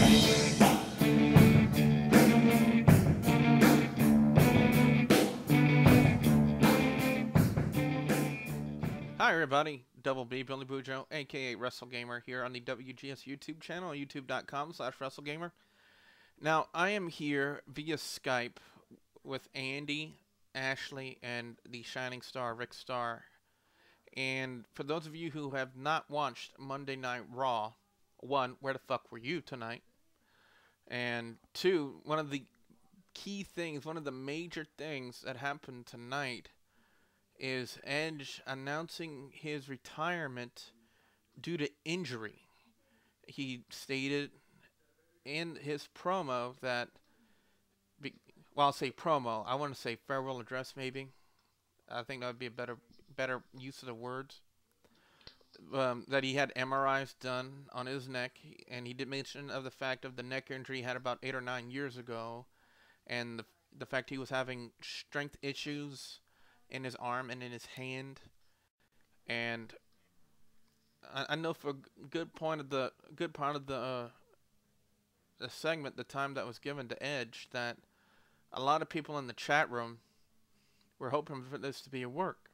Hi everybody, Double B, Billy Bujo, aka WrestleGamer here on the WGS YouTube channel, youtube.com/WrestleGamer. Now, I am here via Skype with Andy, Ashley, and the Shining Star, Rick Starr. And for those of you who have not watched Monday Night Raw, one, where the fuck were you tonight? And two, one of the key things, one of the major things that happened tonight is Edge announcing his retirement due to injury. He stated in his promo that, well, I'll say promo, I want to say farewell address maybe. I think that would be a better use of the words. That he had MRIs done on his neck, and he did mention of the fact of the neck injury he had about 8 or 9 years ago, and the fact he was having strength issues in his arm and in his hand. And I know for a good part of the segment, the time that was given to Edge, that a lot of people in the chat room were hoping for this to be a work.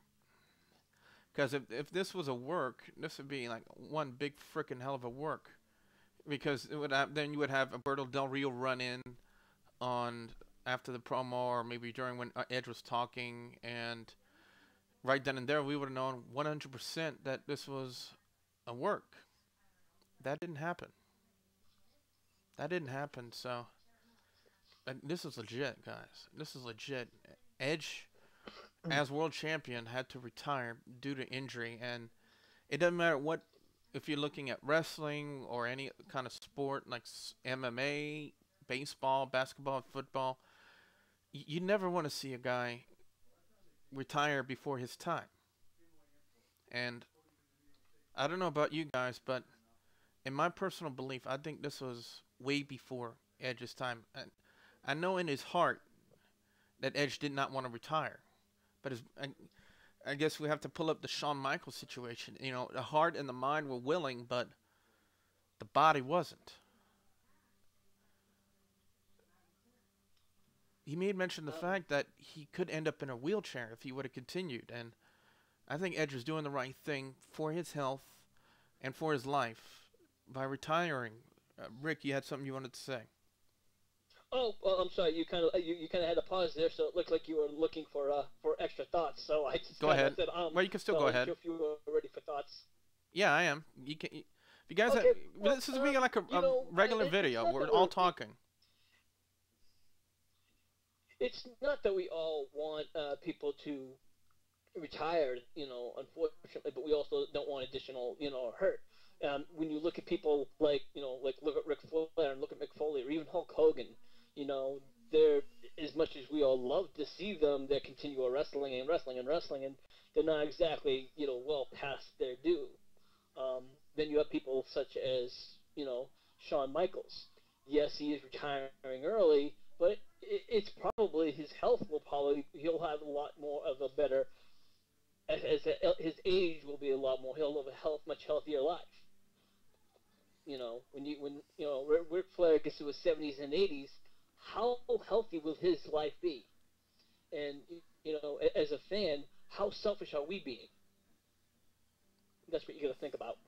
Because if this was a work, this would be like one big frickin' hell of a work. Because it would then you would have Alberto Del Rio run in on after the promo, or maybe during when Edge was talking, and right then and there we would have known 100% that this was a work. That didn't happen. That didn't happen, so this is legit, guys. This is legit. Edge, as world champion, had to retire due to injury, and it doesn't matter what, if you're looking at wrestling or any kind of sport like MMA, baseball, basketball, football, you never want to see a guy retire before his time. And I don't know about you guys, but in my personal belief, I think this was way before Edge's time. And I know in his heart that Edge did not want to retire, but I guess we have to pull up the Shawn Michaels situation. You know, the heart and the mind were willing, but the body wasn't. He made mention of the fact that he could end up in a wheelchair if he would have continued, and I think Edge was doing the right thing for his health and for his life by retiring. Rick, you had something you wanted to say. Oh, well, I'm sorry. You kind of had a pause there, so it looked like you were looking for extra thoughts. So I just go ahead. Said, well, you can still go ahead. If you were ready for thoughts. Yeah, I am. You can. If you guys, okay, well, this is being like a regular video. We're all talking. It's not that we all want people to retire, unfortunately, but we also don't want additional, hurt. When you look at people like look at Ric Flair and look at Mick Foley or even Hulk Hogan, they're, as much as we all love to see them, they continue wrestling, and they're not exactly, well past their due. Then you have people such as, Shawn Michaels. Yes, he is retiring early, but it's probably his health he'll have a lot more of a better, his age will be a lot more, he'll live a much healthier life. When Ric Flair gets to his 70s and 80s, how healthy will his life be? And, as a fan, how selfish are we being? That's what you got to think about.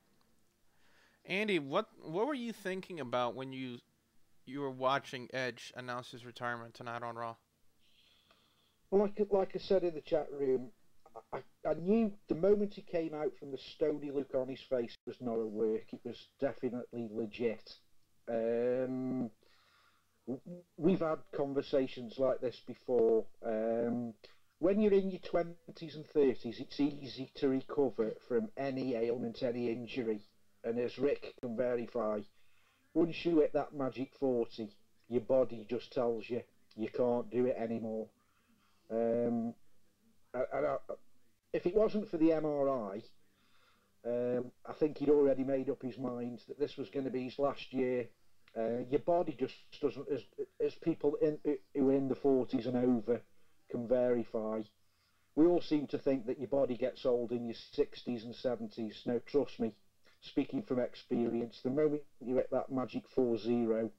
Andy, what were you thinking about when you were watching Edge announce his retirement tonight on Raw? Well, like I said in the chat room, I knew the moment he came out from the stony look on his face, it was not a work. It was definitely legit. We've had conversations like this before. When you're in your 20s and 30s, it's easy to recover from any ailment, any injury. And as Rick can verify, once you hit that magic 40, your body just tells you you can't do it anymore. If it wasn't for the MRI, I think he'd already made up his mind that this was going to be his last year. Your body just doesn't, as people who are in the 40s and over can verify. We all seem to think that your body gets old in your 60s and 70s. No, trust me, speaking from experience, the moment you hit that magic 4-0,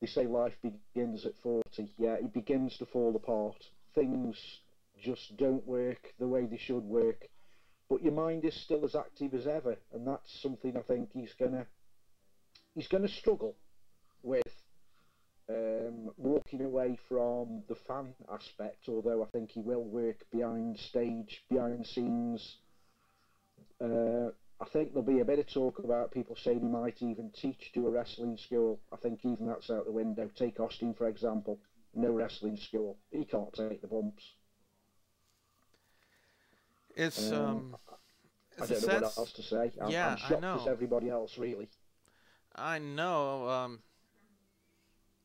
they say life begins at 40. Yeah, it begins to fall apart. Things just don't work the way they should work. But your mind is still as active as ever, and that's something I think he's gonna struggle with. Walking away from the fan aspect, although I think he will work behind stage, behind scenes. I think there'll be a bit of talk about people saying he might even teach to a wrestling school. I think even that's out the window. Take Austin, for example. No wrestling school. He can't take the bumps. It's I it's a don't know what sense. else to say. Yeah, I'm I shocked know. as everybody else, really. I know.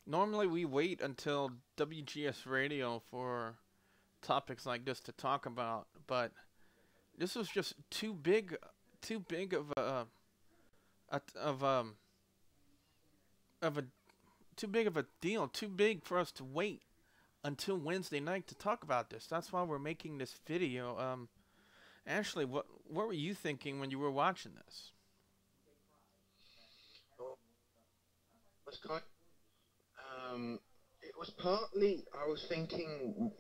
Normally we wait until WGS Radio for topics like this to talk about, but this was just too big a of of a too big of a deal, too big for us to wait until Wednesday night to talk about this. That's why we're making this video. Ashley, what were you thinking when you were watching this? Well, it was kind. It was partly I was thinking,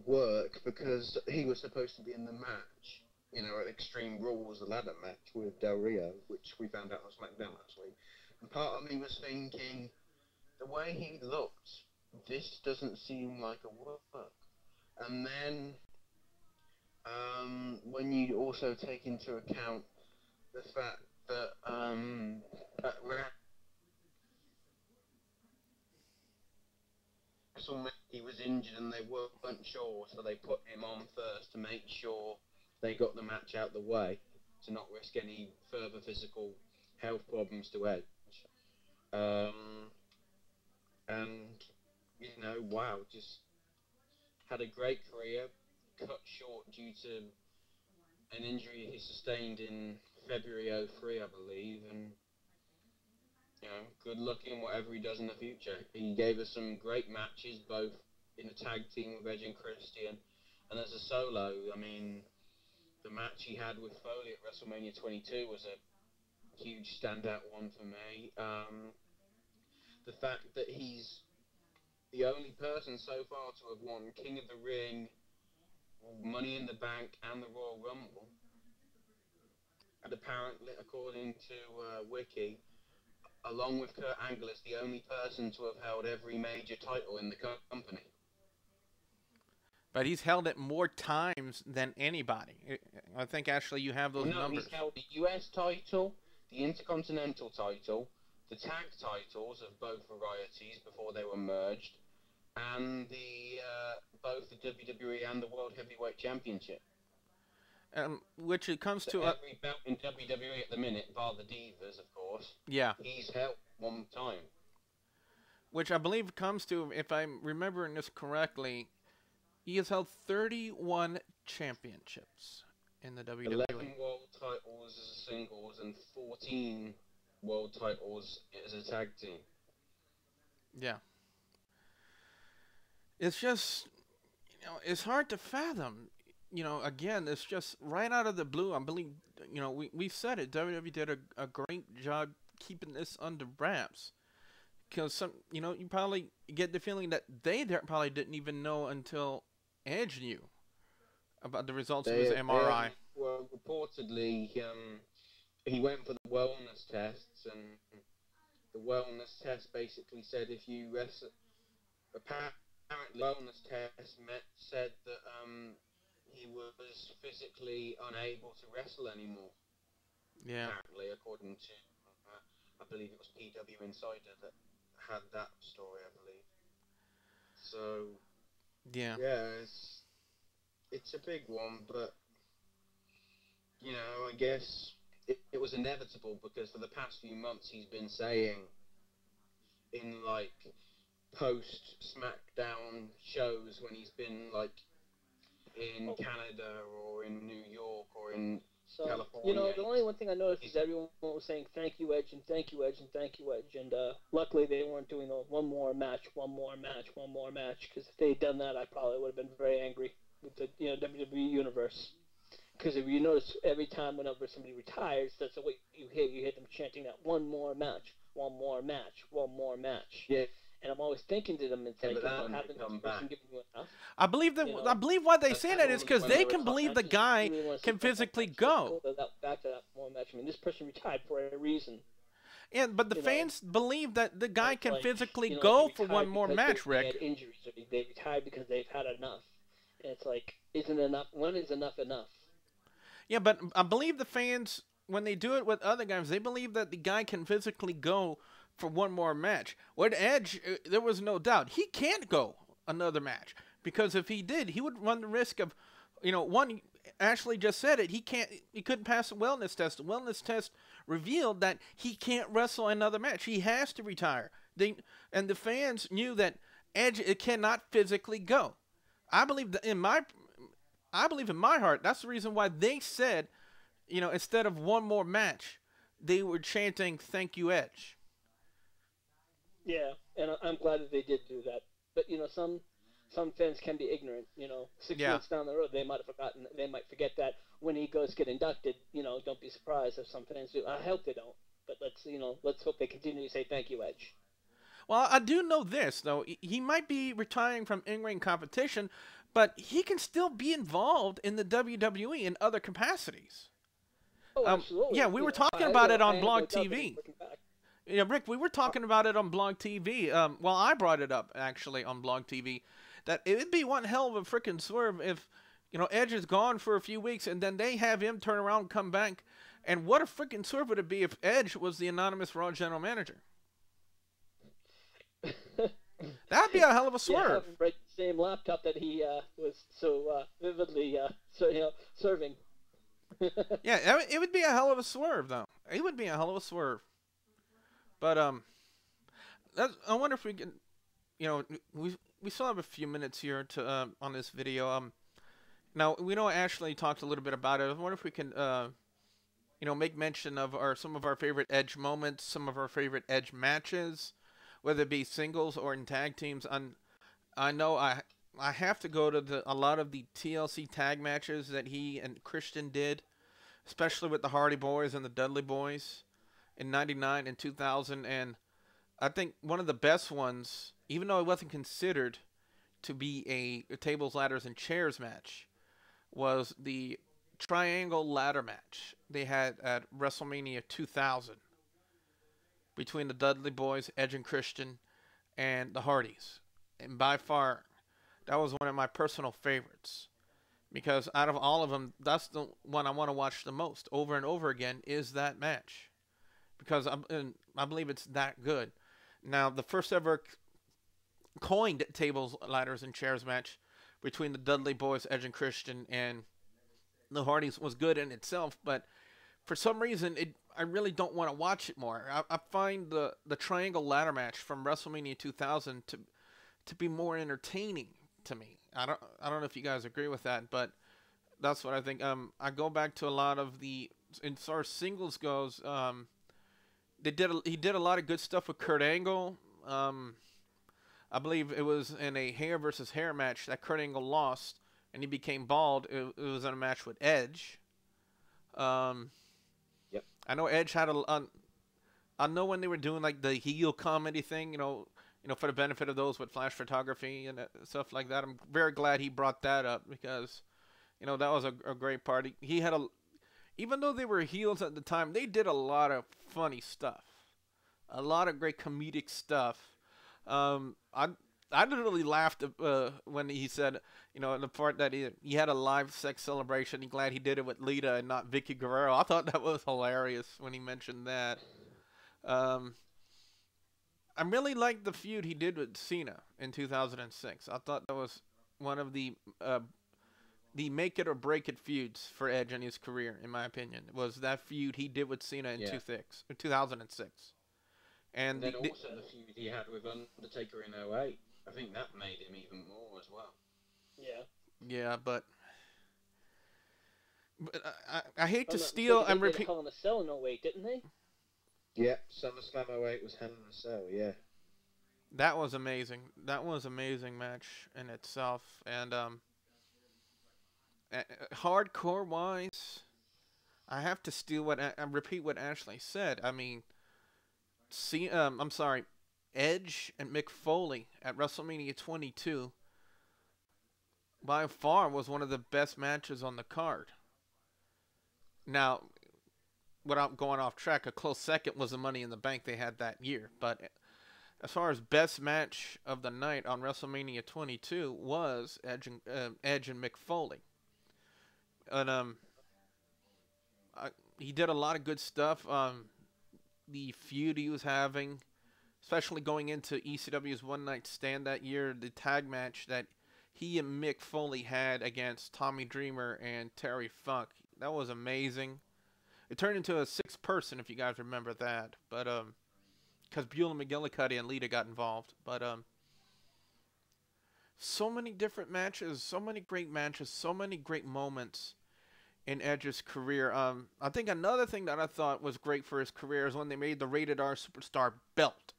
work because he was supposed to be in the match, at Extreme Rules, the ladder match with Del Rio, which we found out on SmackDown last week. And part of me was thinking, the way he looked, this doesn't seem like a work. And then, when you also take into account the fact that he was injured and they weren't sure, so they put him on first to make sure they got the match out the way to not risk any further physical health problems to Edge. And wow, just had a great career, cut short due to an injury he sustained in February '03, I believe, and good luck in whatever he does in the future. He gave us some great matches, both in a tag team with Edge and Christian, and as a solo. I mean, the match he had with Foley at WrestleMania 22 was a huge standout one for me. The fact that he's the only person so far to have won King of the Ring, Money in the Bank, and the Royal Rumble, and apparently, according to Wiki, along with Kurt Angle, is the only person to have held every major title in the company. But he's held it more times than anybody. I think, Ashley, you have those numbers. He's held the US title, the Intercontinental title, the tag titles of both varieties before they were merged, and both the WWE and the World Heavyweight Championship. Which it comes to every belt in WWE at the minute, bar the Divas, of course. Yeah. He's held one time. Which I believe comes to, if I'm remembering this correctly, he has held 31 championships in the WWE. 11 world titles as a singles and 14 world titles as a tag team. Yeah. It's just, it's hard to fathom. Again, it's just right out of the blue. I believe, we've said it. WWE did a great job keeping this under wraps. Because you probably get the feeling that they probably didn't even know until Edge knew about the results of his MRI. Well, reportedly, he went for the wellness tests, and the wellness test basically said if you wrestle, apparently the wellness test said that he was physically unable to wrestle anymore. Yeah. Apparently, according to, I believe it was PW Insider that had that story, I believe. So, yeah, it's a big one, but I guess it was inevitable because for the past few months he's been saying in post SmackDown shows when he's been in Canada or in New York or in California. The only one thing I noticed is everyone was saying thank you Edge and thank you Edge and thank you Edge, and luckily they weren't doing one more match, because if they had done that I probably would have been very angry with the WWE Universe. Because if you notice, every time whenever somebody retires, that's what you hear. You hear them chanting that one more match, one more match, one more match. Yeah. And I'm always thinking to them and Yeah, thinking, but that well, when haven't they come this person back. given you enough? I believe that. You know, I believe why they that's say how that is normally because when they they can retire, believe I the just guy really wanna see can that physically match. go. Let's go back to that one match. I mean, this person retired for a reason. And but the You know, fans believe that the guy can Like, physically you know, go they for one retired more because match, they Rick. had injuries, or they retired because they've had enough. And it's like, isn't enough? When is enough enough? Yeah, but I believe the fans, when they do it with other guys, they believe that the guy can physically go for one more match. With Edge, there was no doubt he can't go another match because if he did, he would run the risk of, one. Ashley just said it. He can't. He couldn't pass a wellness test. The wellness test revealed that he can't wrestle another match. He has to retire. And the fans knew that Edge cannot physically go. I believe that I believe in my heart that's the reason why they said, instead of one more match, they were chanting "Thank you, Edge." Yeah, and I'm glad that they did do that. But some fans can be ignorant. 6 Yeah. months down the road, they might have forgotten. They might forget that when he goes get inducted. Don't be surprised if some fans do. I hope they don't. But let's hope they continue to say thank you, Edge. Well, I do know this though. He might be retiring from in-ring competition, but he can still be involved in the WWE in other capacities. Oh, absolutely. Yeah, we were talking about it on Blog TV. Yeah, Rick, we were talking about it on Blog TV. Well, I brought it up actually on Blog TV that it would be one hell of a freaking swerve if, Edge is gone for a few weeks and then they have him turn around and come back. And what a freaking swerve would it be if Edge was the anonymous Raw general manager? That'd be a hell of a swerve. Yeah, right, same laptop that he was so vividly serving. Yeah, it would be a hell of a swerve, though. It would be a hell of a swerve. But I wonder if we can, we still have a few minutes here to on this video. Now we know Ashley talked a little bit about it. I wonder if we can, make mention of some of our favorite Edge moments, some of our favorite Edge matches, whether it be singles or in tag teams. I know I have to go to a lot of the TLC tag matches that he and Christian did, especially with the Hardy Boys and the Dudley Boys in '99 and 2000. And I think one of the best ones, even though it wasn't considered to be a tables, ladders, and chairs match, was the triangle ladder match they had at WrestleMania 2000 between the Dudley Boys, Edge and Christian, and the Hardys. And by far, that was one of my personal favorites. Because out of all of them, that's the one I want to watch the most over and over again is that match. Because I believe it's that good. Now, the first ever coined tables, ladders, and chairs match between the Dudley Boys, Edge and Christian, and the Hardys was good in itself. But for some reason, I really don't want to watch it more. I find the triangle ladder match from WrestleMania 2000 to be more entertaining to me. I don't know if you guys agree with that, but that's what I think. I go back to a lot of as far as singles goes, he did a lot of good stuff with Kurt Angle. I believe it was in a hair versus hair match that Kurt Angle lost and he became bald. It was in a match with Edge. Yep. I know Edge had I know when they were doing like the heel comedy thing, for the benefit of those with flash photography and stuff like that. I'm very glad he brought that up because, that was a great part. He had even though they were heels at the time, they did a lot of funny stuff, a lot of great comedic stuff. I literally laughed when he said, in the part that he had a live sex celebration. He's glad he did it with Lita and not Vicky Guerrero. I thought that was hilarious when he mentioned that. I really liked the feud he did with Cena in 2006. I thought that was one of the make it or break it feuds for Edge in his career, in my opinion. Was that feud he did with Cena in 2006. And then also the feud he had with Undertaker in '08. I think that made him even more as well. Yeah. Yeah, but I hate to steal and repeat. They did Hell in a Cell in '08, didn't they? Yeah, SummerSlam 08 was Hell in a Cell, yeah. That was amazing. That was an amazing match in itself. And hardcore wise, I have to steal what repeat what Ashley said. I mean, I'm sorry, Edge and Mick Foley at WrestleMania 22 by far was one of the best matches on the card. Now, without going off track, a close second was the Money in the Bank they had that year. But as far as best match of the night on WrestleMania 22 was Edge and Mick Foley. And he did a lot of good stuff. The feud he was having, especially going into ECW's One Night Stand that year, the tag match that he and Mick Foley had against Tommy Dreamer and Terry Funk, that was amazing. It turned into a 6-person, if you guys remember that, but because Beulah McGillicuddy and Lita got involved. But so many different matches, so many great matches, so many great moments in Edge's career. I think another thing that I thought was great for his career is when they made the Rated R Superstar belt.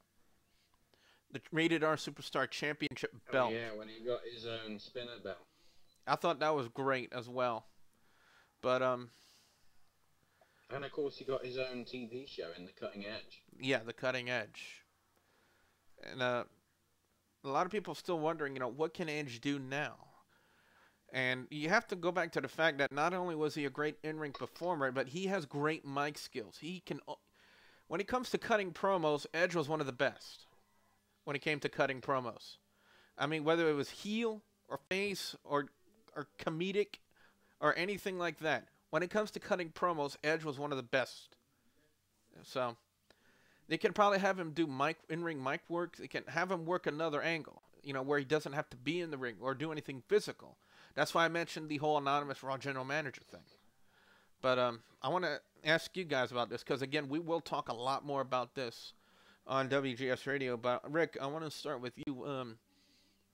The Rated R Superstar Championship belt. Oh, yeah, when he got his own spinner belt. I thought that was great as well. But, and of course he got his own TV show in The Cutting Edge. Yeah, The Cutting Edge. And, a lot of people are still wondering, what can Edge do now? And you have to go back to the fact that not only was he a great in-ring performer, but he has great mic skills. When it comes to cutting promos, Edge was one of the best when it came to cutting promos. I mean, whether it was heel or face or comedic or anything like that, when it comes to cutting promos, Edge was one of the best. So they can probably have him do in-ring mic work. They can have him work another angle, where he doesn't have to be in the ring or do anything physical. That's why I mentioned the whole anonymous Raw General Manager thing. But I want to ask you guys about this because, again, we will talk a lot more about this on WGS Radio. But, Rick, I want to start with you.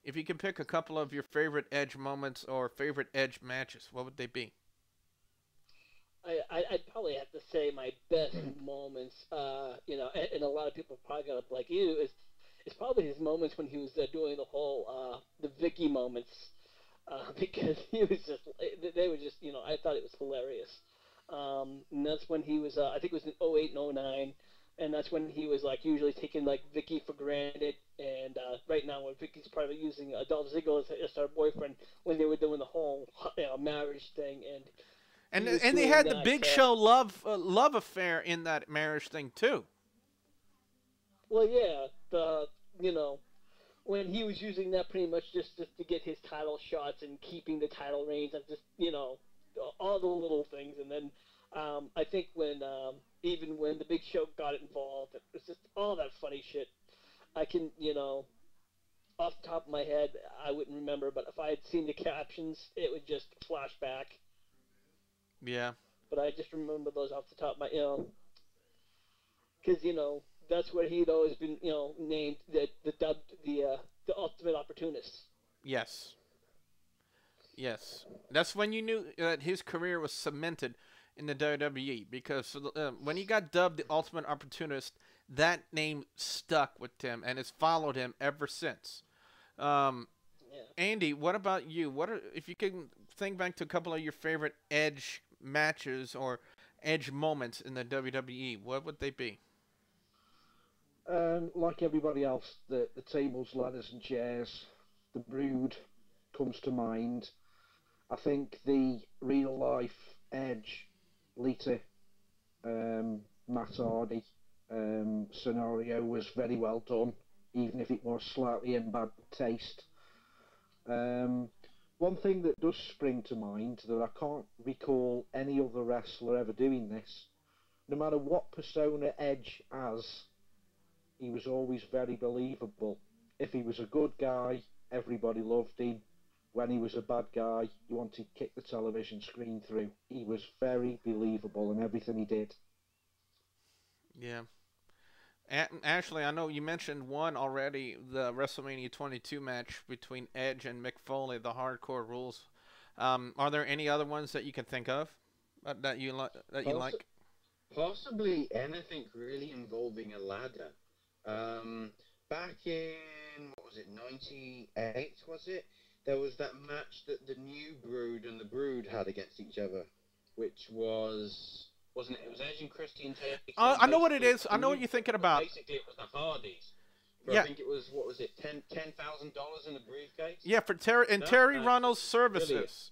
If you can pick a couple of your favorite Edge moments or favorite Edge matches, what would they be? I'd probably have to say my best moments, and a lot of people probably got to like you, is probably his moments when he was doing the whole, the Vicky moments. Because he was they were just, I thought it was hilarious. And that's when he was, I think it was in 08 and 09, and that's when he was, usually taking, Vicky for granted, and right now when Vicky's probably using Dolph Ziggler as her boyfriend when they were doing the whole marriage thing, and they had the Big Show love affair in that marriage thing, too. Well, yeah, when he was using that pretty much just to get his title shots and keeping the title reigns and just, all the little things. And then I think even when the Big Show got involved, it was just all that funny shit. I can, off the top of my head, I wouldn't remember, but if I had seen the captions, it would just flash back. Yeah. But I just remember those off the top of my, because, that's where he'd always been, named the ultimate opportunist. Yes. Yes. That's when you knew that his career was cemented in the WWE, because when he got dubbed the ultimate opportunist, that name stuck with him and has followed him ever since. Yeah. Andy, what about you? If you can think back to a couple of your favorite Edge matches or Edge moments in the WWE, what would they be? Like everybody else, the tables, ladders and chairs, the Brood comes to mind. I think the real life Edge, Lita, Matt Hardy scenario was very well done, even if it was slightly in bad taste. One thing that does spring to mind, that I can't recall any other wrestler ever doing this, no matter what persona Edge has, he was always very believable. If he was a good guy, everybody loved him. When he was a bad guy, you wanted to kick the television screen through. He was very believable in everything he did. Yeah. Ashley, I know you mentioned one already, the WrestleMania 22 match between Edge and Mick Foley, the Hardcore Rules. Are there any other ones that you can think of that you like? Possibly anything really involving a ladder. Back in, what was it, 98, was it? there was that match that the New Brood and the Brood had against each other, which wasn't it? It was Edge and Christian taking. I know what it is. I know what you're thinking about. Basically, it was the Hardys. For, Yeah. I think it was, what was it, $10,000 in a briefcase? Yeah, for Terry Runnels' services. Brilliant.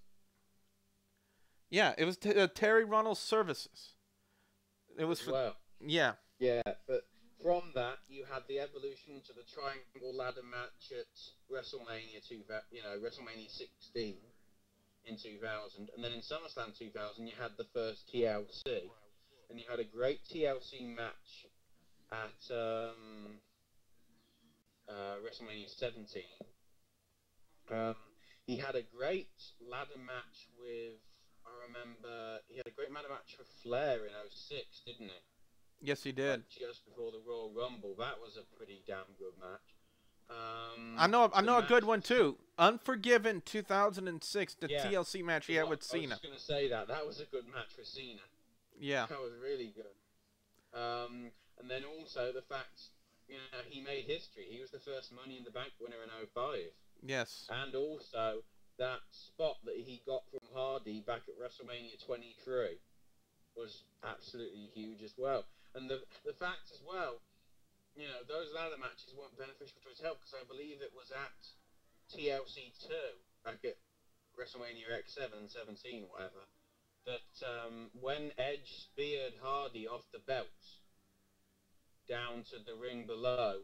Yeah, it was Terry Runnels' services. It was for Well. yeah. Yeah, but from that you had the evolution to the triangle ladder match at WrestleMania WrestleMania 16 in 2000, and then in SummerSlam 2000 you had the first TLC, and you had a great TLC match at WrestleMania 17. He had a great ladder match with, I remember, he had a great ladder match with Flair in 06, didn't he? Yes, he did. Like just before the Royal Rumble. That was a pretty damn good match. I know a good one too. Unforgiven 2006, the TLC match he had with Cena. I was just going to say that. That was a good match for Cena. Yeah. That was really good. And then also the fact, he made history. He was the first Money in the Bank winner in 05. Yes. And also that spot that he got from Hardy back at WrestleMania 23 was absolutely huge as well. And the fact as well, those ladder matches weren't beneficial to his health, because I believe it was at TLC 2 back at WrestleMania X7, 17, whatever, that when Edge speared Hardy off the belts down to the ring below,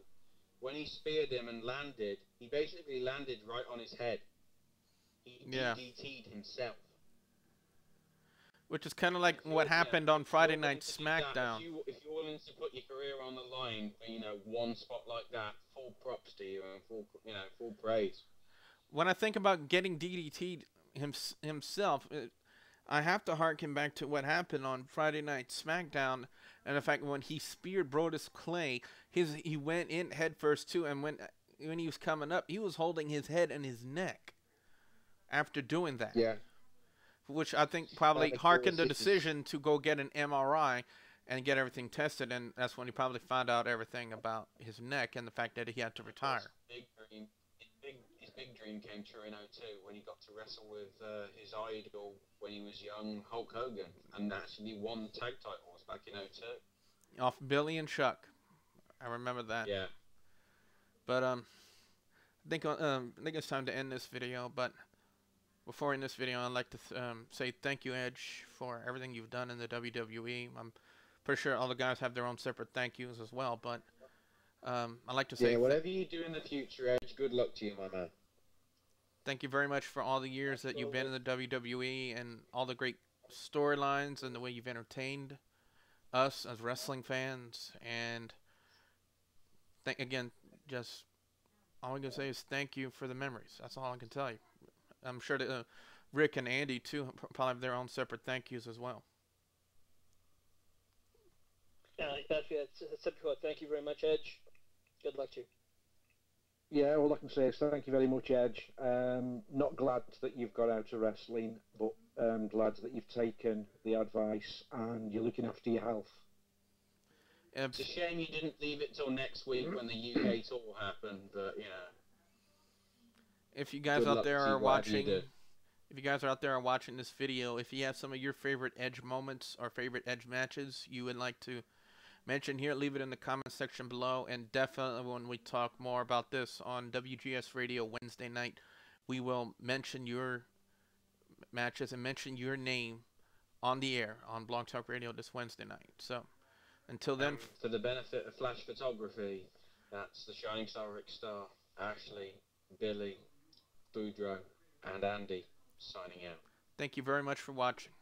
when he speared him and landed, he basically landed right on his head. He DDT'd himself. Which is kind of like what happened on Friday Night SmackDown. If you're willing to put your career on the line for, one spot like that, full props to you and full praise. When I think about getting DDT'd himself, I have to harken back to what happened on Friday Night SmackDown, and the fact when he speared Brodus Clay, he went in head first too, and when he was coming up, he was holding his head and his neck after doing that. Yeah. Which I think probably harkened the decision to go get an MRI and get everything tested, and that's when he probably found out everything about his neck and the fact that he had to retire. His big dream came true in 02 when he got to wrestle with his idol when he was young, Hulk Hogan, and actually won the tag titles back in 02. Off Billy and Chuck. I remember that. Yeah. But I think it's time to end this video, but before in this video, I'd like to say thank you, Edge, for everything you've done in the WWE. I'm pretty sure all the guys have their own separate thank yous as well, but I'd like to say... Yeah, whatever you do in the future, Edge, good luck to you, my man. Thank you very much for all the years that you've been in the WWE and all the great storylines and the way you've entertained us as wrestling fans. And again, just all I can say is thank you for the memories. That's all I can tell you. I'm sure that Rick and Andy, too, probably have their own separate thank yous as well. Thank you very much, Edge. Good luck to you. Yeah, all I can say is thank you very much, Edge. Not glad that you've got out of wrestling, but glad that you've taken the advice and you're looking after your health. It's a shame you didn't leave it till next week when the UK tour happened, but, If you guys out there are watching, this video, if you have some of your favorite Edge moments or favorite Edge matches you would like to mention here, leave it in the comment section below. And definitely when we talk more about this on WGS Radio Wednesday night, we will mention your matches and mention your name on the air on Blog Talk Radio this Wednesday night. So until then, for the benefit of Flash Photography, that's the Shining Star Rick Star, Ashley, Billy, Boudreaux, and Andy signing out. Thank you very much for watching.